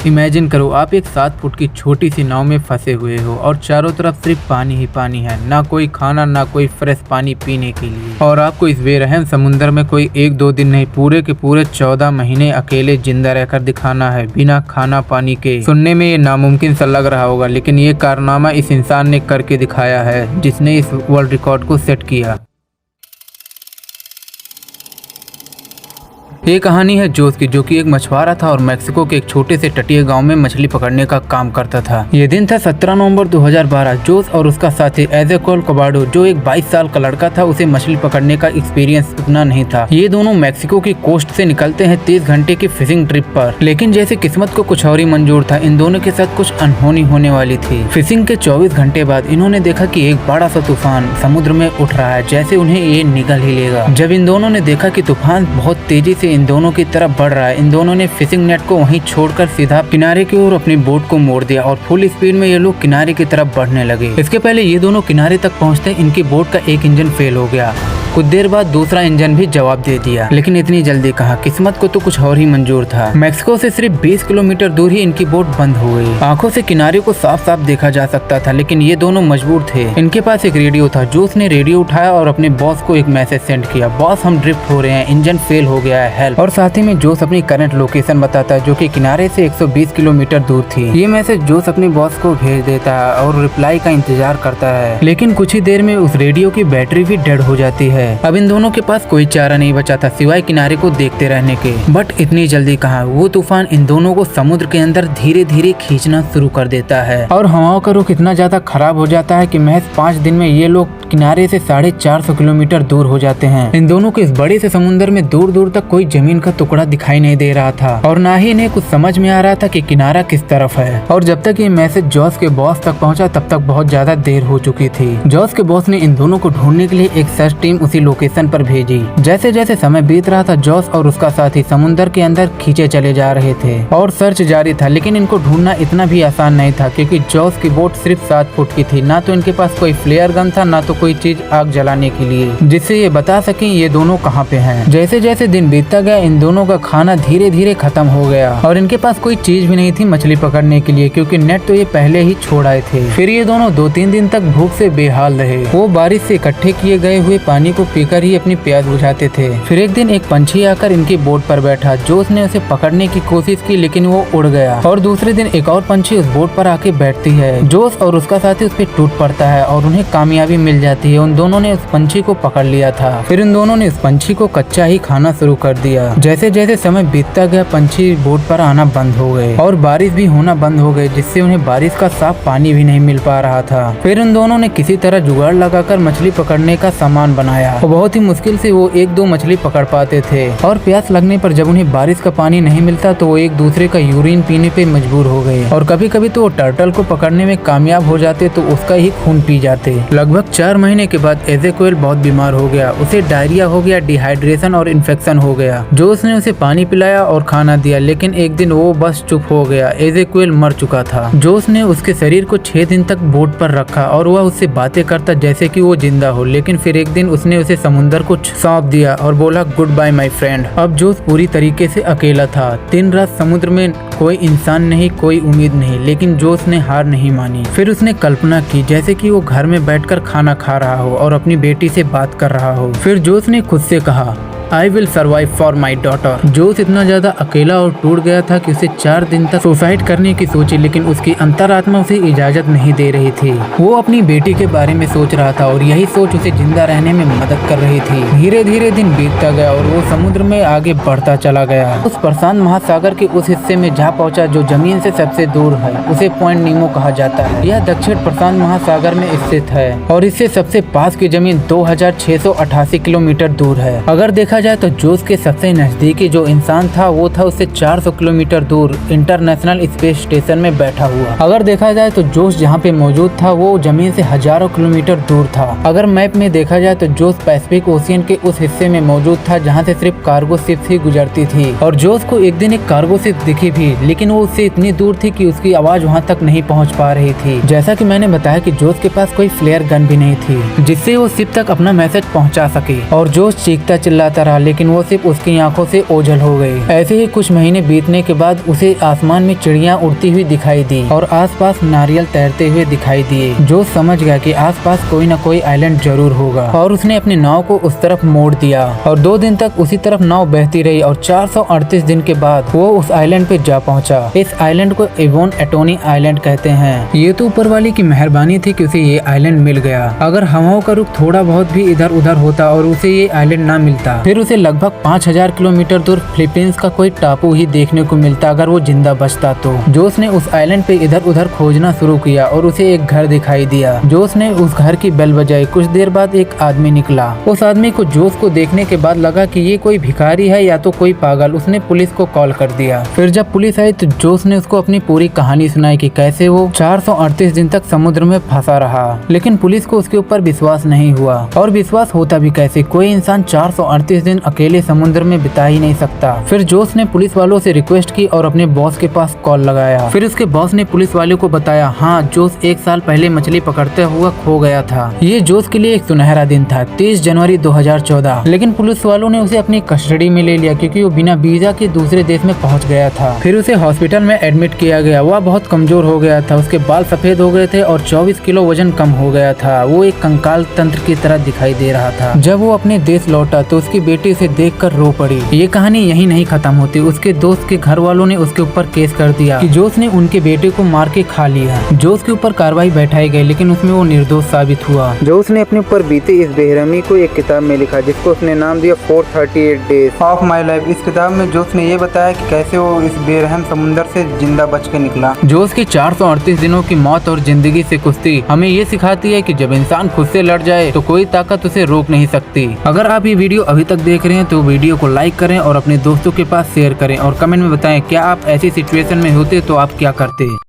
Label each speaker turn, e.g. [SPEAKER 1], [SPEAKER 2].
[SPEAKER 1] Imagine करो आप एक 7 फुट की छोटी सी नाव में फंसे हुए हो और चारों तरफ सिर्फ पानी ही पानी है, ना कोई खाना ना कोई फ्रेश पानी पीने के लिए। और आपको इस बेरहम समुद्र में कोई 1-2 दिन नहीं, पूरे के पूरे 14 महीने अकेले जिंदा रहकर दिखाना है बिना खाना पानी के। सुनने में ये नामुमकिन सा लग रहा होगा, लेकिन ये कारनामा इस इंसान ने करके दिखाया है जिसने इस वर्ल्ड रिकॉर्ड को सेट किया। ये कहानी है जोस की, जो कि एक मछुआरा था और मेक्सिको के एक छोटे से तटीय गांव में मछली पकड़ने का काम करता था। ये दिन था 17 नवंबर 2012। जोस और उसका साथी एजेक्वल कोबार्डो, जो एक 22 साल का लड़का था, उसे मछली पकड़ने का एक्सपीरियंस उतना नहीं था। ये दोनों मेक्सिको की कोस्ट से निकलते हैं 30 घंटे की फिशिंग ट्रिप पर, लेकिन जैसे किस्मत को कुछ और ही मंजूर था, इन दोनों के साथ कुछ अनहोनी होने वाली थी। फिशिंग के 24 घंटे बाद इन्होंने देखा कि एक बड़ा सा तूफान समुद्र में उठ रहा है, जैसे उन्हें ये निगल ही लेगा। जब इन दोनों ने देखा कि तूफान बहुत तेजी से इन दोनों की तरफ बढ़ रहा है, इन दोनों ने फिशिंग नेट को वहीं छोड़कर सीधा किनारे की ओर अपनी बोट को मोड़ दिया और फुल स्पीड में ये लोग किनारे की तरफ बढ़ने लगे। इसके पहले ये दोनों किनारे तक पहुंचते इनकी बोट का एक इंजन फेल हो गया। कुछ देर बाद दूसरा इंजन भी जवाब दे दिया, लेकिन इतनी जल्दी कहा, किस्मत को तो कुछ और ही मंजूर था। मेक्सिको से सिर्फ 20 किलोमीटर दूर ही इनकी बोट बंद हो गई। आंखों से किनारे को साफ साफ देखा जा सकता था, लेकिन ये दोनों मजबूर थे। इनके पास एक रेडियो था। जोस ने रेडियो उठाया और अपने बॉस को एक मैसेज सेंड किया, बॉस हम ड्रिफ्ट हो रहे हैं, इंजन फेल हो गया है, हेल्प। और साथ ही में जोस अपनी करंट लोकेशन बताता है, जो कि किनारे से 120 किलोमीटर दूर थी। ये मैसेज जोस अपने बॉस को भेज देता है और रिप्लाई का इंतजार करता है, लेकिन कुछ ही देर में उस रेडियो की बैटरी भी डेड हो जाती है। अब इन दोनों के पास कोई चारा नहीं बचा था सिवाय किनारे को देखते रहने के। बट इतनी जल्दी कहाँ, वो तूफान इन दोनों को समुद्र के अंदर धीरे धीरे खींचना शुरू कर देता है और हवाओं का रुख इतना ज्यादा खराब हो जाता है कि महज 5 दिन में ये लोग किनारे से 450 किलोमीटर दूर हो जाते हैं। इन दोनों को इस बड़े से समुद्र में दूर दूर तक कोई जमीन का टुकड़ा दिखाई नहीं दे रहा था और ना ही इन्हें कुछ समझ में आ रहा था कि किनारा किस तरफ है। और जब तक ये मैसेज जॉस के बॉस तक पहुंचा, तब तक बहुत ज्यादा देर हो चुकी थी। जॉस के बॉस ने इन दोनों को ढूंढने के लिए एक सर्च टीम उसी लोकेशन पर भेजी। जैसे जैसे समय बीत रहा था, जॉस और उसका साथी समुद्र के अंदर खींचे चले जा रहे थे और सर्च जारी था, लेकिन इनको ढूंढना इतना भी आसान नहीं था, क्योंकि जॉस की बोट सिर्फ 7 फुट की थी। ना तो इनके पास कोई फ्लेयर गन था, ना तो कोई चीज आग जलाने के लिए जिससे ये बता सके ये दोनों कहाँ पे हैं। जैसे जैसे दिन बीतता गया, इन दोनों का खाना धीरे धीरे खत्म हो गया और इनके पास कोई चीज भी नहीं थी मछली पकड़ने के लिए, क्योंकि नेट तो ये पहले ही छोड़ आए थे। फिर ये दोनों 2-3 दिन तक भूख से बेहाल रहे। वो बारिश से इकट्ठे किए गए हुए पानी को पीकर ही अपनी प्यास बुझाते थे। फिर एक दिन एक पंछी आकर इनकी बोट पर बैठा। जोस ने उसे पकड़ने की कोशिश की, लेकिन वो उड़ गया। और दूसरे दिन एक और पंछी उस बोट पर आके बैठती है। जोस और उसका साथी उस पर टूट पड़ता है और उन्हें कामयाबी मिल जाती है। उन दोनों ने उस पंछी को पकड़ लिया था। फिर इन दोनों ने उस पंछी को कच्चा ही खाना शुरू कर दिया। जैसे जैसे समय बीतता गया, पंछी बोट पर आना बंद हो गए और बारिश भी होना बंद हो गई, जिससे उन्हें बारिश का साफ पानी भी नहीं मिल पा रहा था। फिर उन दोनों ने किसी तरह जुगाड़ लगाकर मछली पकड़ने का सामान बनाया और बहुत ही मुश्किल से वो 1-2 मछली पकड़ पाते थे। और प्यास लगने पर जब उन्हें बारिश का पानी नहीं मिलता, तो वो एक दूसरे का यूरिन पीने पे मजबूर हो गए। और कभी कभी तो वो टर्टल को पकड़ने में कामयाब हो जाते तो उसका ही खून पी जाते। लगभग 4 महीने के बाद एजेक्वेल बहुत बीमार हो गया। उसे डायरिया हो गया, डिहाइड्रेशन और इन्फेक्शन हो गया। जोस ने उसे पानी पिलाया और खाना दिया, लेकिन एक दिन वो बस चुप हो गया। एजेक्वेल मर चुका था। जोस ने उसके शरीर को 6 दिन तक बोट पर रखा और वह उससे बातें करता जैसे कि वो जिंदा हो, लेकिन फिर एक दिन उसने उसे समुद्र को सौंप दिया और बोला गुड बाय माई फ्रेंड। अब जोस पूरी तरीके से अकेला था। दिन रात समुद्र में कोई इंसान नहीं, कोई उम्मीद नहीं, लेकिन जोस ने हार नहीं मानी। फिर उसने कल्पना की जैसे कि वो घर में बैठकर खाना खा रहा हो और अपनी बेटी से बात कर रहा हो। फिर जोस ने खुद से कहा I will survive for my daughter। जोस इतना ज्यादा अकेला और टूट गया था कि उसे 4 दिन तक सुसाइड करने की सोची, लेकिन उसकी अंतरात्मा उसे इजाजत नहीं दे रही थी। वो अपनी बेटी के बारे में सोच रहा था और यही सोच उसे जिंदा रहने में मदद कर रही थी। धीरे धीरे दिन बीतता गया और वो समुद्र में आगे बढ़ता चला गया। उस प्रशांत महासागर के उस हिस्से में जा पहुंचा जो जमीन से सबसे दूर है। उसे पॉइंट नीमो कहा जाता है। यह दक्षिण प्रशांत महासागर में स्थित है और इससे सबसे पास की जमीन 2688 किलोमीटर दूर है। अगर देखा जाए तो जोस के सबसे नजदीकी जो इंसान था, वो था उससे 400 किलोमीटर दूर इंटरनेशनल स्पेस स्टेशन में बैठा हुआ। अगर देखा जाए तो जोस जहाँ पे मौजूद था, वो जमीन से हजारों किलोमीटर दूर था। अगर मैप में देखा जाए तो जोस पैसिफिक ओशियन के उस हिस्से में मौजूद था जहाँ से सिर्फ कार्गो शिप ही गुजरती थी। और जोस को एक दिन एक कार्गो शिप दिखी भी, लेकिन वो उससे इतनी दूर थी कि उसकी आवाज वहाँ तक नहीं पहुँच पा रही थी। जैसा कि मैंने बताया कि जोस के पास कोई फ्लेयर गन भी नहीं थी जिससे वो शिप तक अपना मैसेज पहुँचा सके। और जोस चीखता चिल्लाता रहा, लेकिन वो सिर्फ उसकी आंखों से ओझल हो गई। ऐसे ही कुछ महीने बीतने के बाद उसे आसमान में चिड़िया उड़ती हुई दिखाई दी और आसपास नारियल तैरते हुए दिखाई दिए। जो समझ गया कि आसपास कोई न कोई आइलैंड जरूर होगा और उसने अपनी नाव को उस तरफ मोड़ दिया और 2 दिन तक उसी तरफ नाव बहती रही और 438 दिन के बाद वो उस आइलैंड पे जा पहुंचा। इस आइलैंड को एवोन एटोनी आइलैंड कहते हैं। ये तो ऊपर वाले की मेहरबानी थी कि उसे ये आइलैंड मिल गया। अगर हवाओं का रुख थोड़ा बहुत भी इधर उधर होता और उसे ये आइलैंड ना मिलता, फिर उसे लगभग 5000 किलोमीटर दूर फिलीपींस का कोई टापू ही देखने को मिलता अगर वो जिंदा बचता तो। जोस ने उस आइलैंड पे इधर उधर खोजना शुरू किया और उसे एक घर दिखाई दिया। जोस ने उस घर की बेल बजाई। कुछ देर बाद एक आदमी निकला। उस आदमी को जोस को देखने के बाद लगा कि ये कोई भिखारी है या तो कोई पागल। उसने पुलिस को कॉल कर दिया। फिर जब पुलिस आई तो जोस ने उसको अपनी पूरी कहानी सुनाई कि कैसे वो 438 दिन तक समुद्र में फंसा रहा, लेकिन पुलिस को उसके ऊपर विश्वास नहीं हुआ। और विश्वास होता भी कैसे, कोई इंसान 438 दिन अकेले समुद्र में बिता ही नहीं सकता। फिर जोस ने पुलिस वालों से रिक्वेस्ट की और अपने बॉस के पास कॉल लगाया। फिर उसके बॉस ने पुलिस वालों को बताया, हाँ जोस 1 साल पहले मछली पकड़ते हुआ खो गया था। ये जोस के लिए एक सुनहरा दिन था, 30 जनवरी 2014। लेकिन पुलिस वालों ने उसे अपनी कस्टडी में ले लिया क्योंकि वो बिना वीजा के दूसरे देश में पहुंच गया था। फिर उसे हॉस्पिटल में एडमिट किया गया। वह बहुत कमजोर हो गया था, उसके बाल सफेद हो गए थे और 24 किलो वजन कम हो गया था। वो एक कंकाल तंत्र की तरह दिखाई दे रहा था। जब वो अपने देश लौटा तो उसकी बेटी उसे देखकर रो पड़ी। ये कहानी यही नहीं खत्म होती। उसके दोस्त के घर वालों ने उसके ऊपर केस कर दिया कि जोस ने उनके बेटे को मार के खा लिया। जोस के ऊपर कार्रवाई बैठाई गई, लेकिन उसमें वो निर्दोष साबित हुआ। जोस ने अपने ऊपर बीते इस बेरहमी को एक किताब में लिखा, जिसको उसने नाम दिया 438 डेज ऑफ माई लाइफ। इस किताब में जोस ने ये बताया कि कैसे वो इस बेरहम समुद्र से जिंदा बच के निकला। जोस की 438 दिनों की मौत और जिंदगी से कुश्ती हमें ये सिखाती है कि जब इंसान खुद से लड़ जाए तो कोई ताकत उसे रोक नहीं सकती। अगर आप ये वीडियो अभी तक देख रहे हैं तो वीडियो को लाइक करें और अपने दोस्तों के पास शेयर करें और कमेंट में बताएं क्या आप ऐसी सिचुएशन में होते तो आप क्या करते।